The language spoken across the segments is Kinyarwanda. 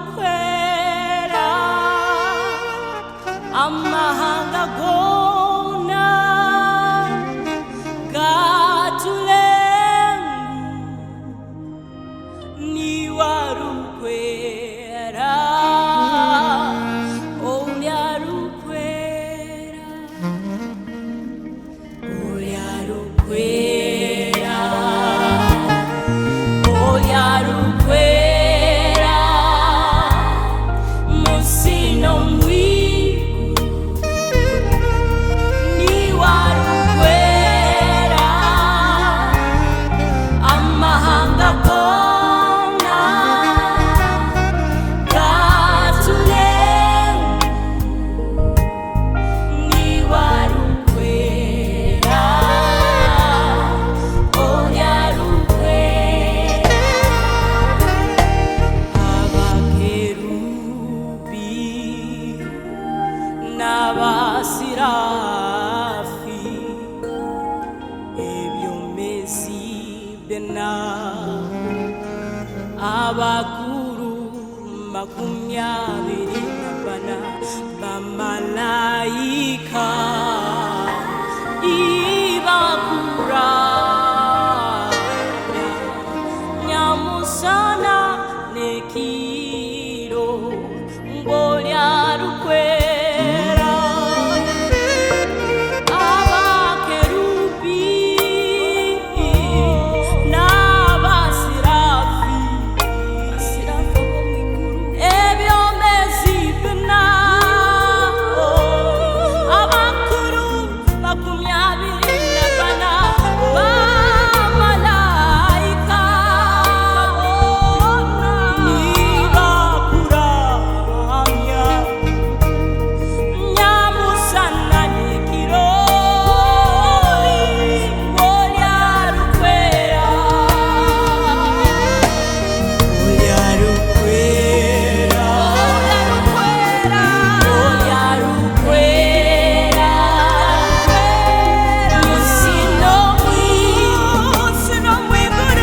rukwera amahanga gona gatulengu niwa rukwera olya rukwera olya rukwera olya rukwera musino mwigu niwa rukwera amahanga gona gatulengu niwa rukwera olya rukwera abakerubi n'abasirafi ebyomezi byonna abakuru 24 bamalayika ibakuranya nyamusana nekiro ngolya rukwera abakerubi n'abasirafi ebyomezi byonna abakuru 24 bamalayika nibakuranya nyamusana nekiro olya rukwera olya rukwera olya rukwera musino mwigu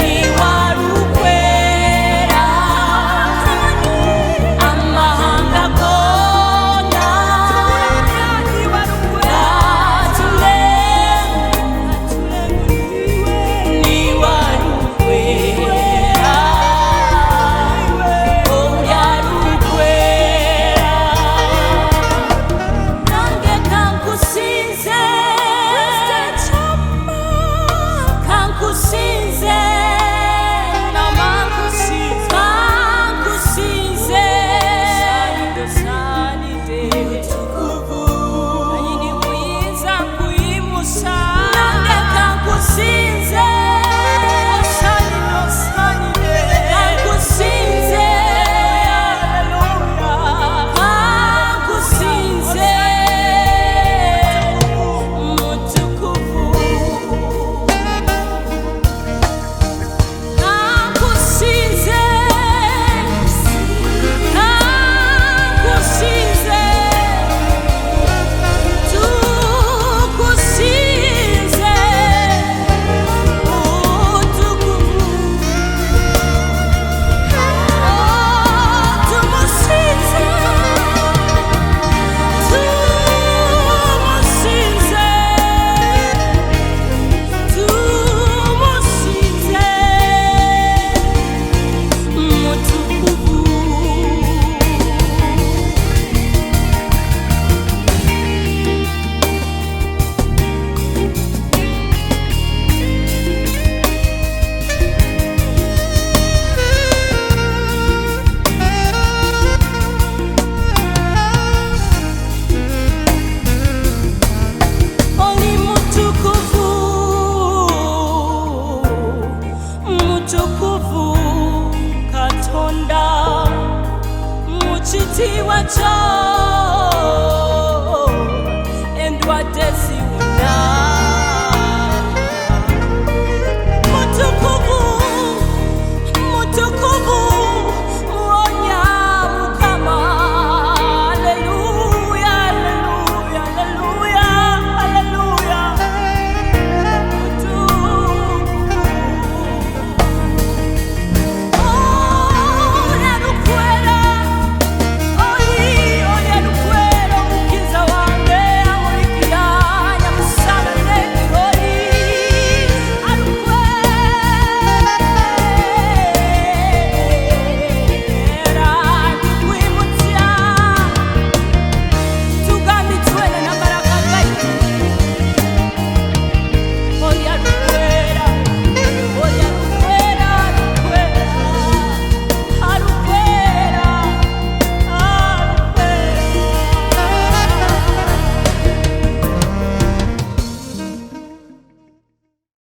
niwa rukwera amahanga gona gatulengu niwa rukwera olya rukwera nange kankusinze kankusinze kankusinze salide ayini mwiza kuyimusa nange kankusinze salide kankusinze kankusinze mutukuvu kankusinze kankusinze tukusinze mutukuvu tumusinze tumusinze tumusinze mutukuvu oli mutukuvu mutukuvu katonda mukitiibwa kyo endwadde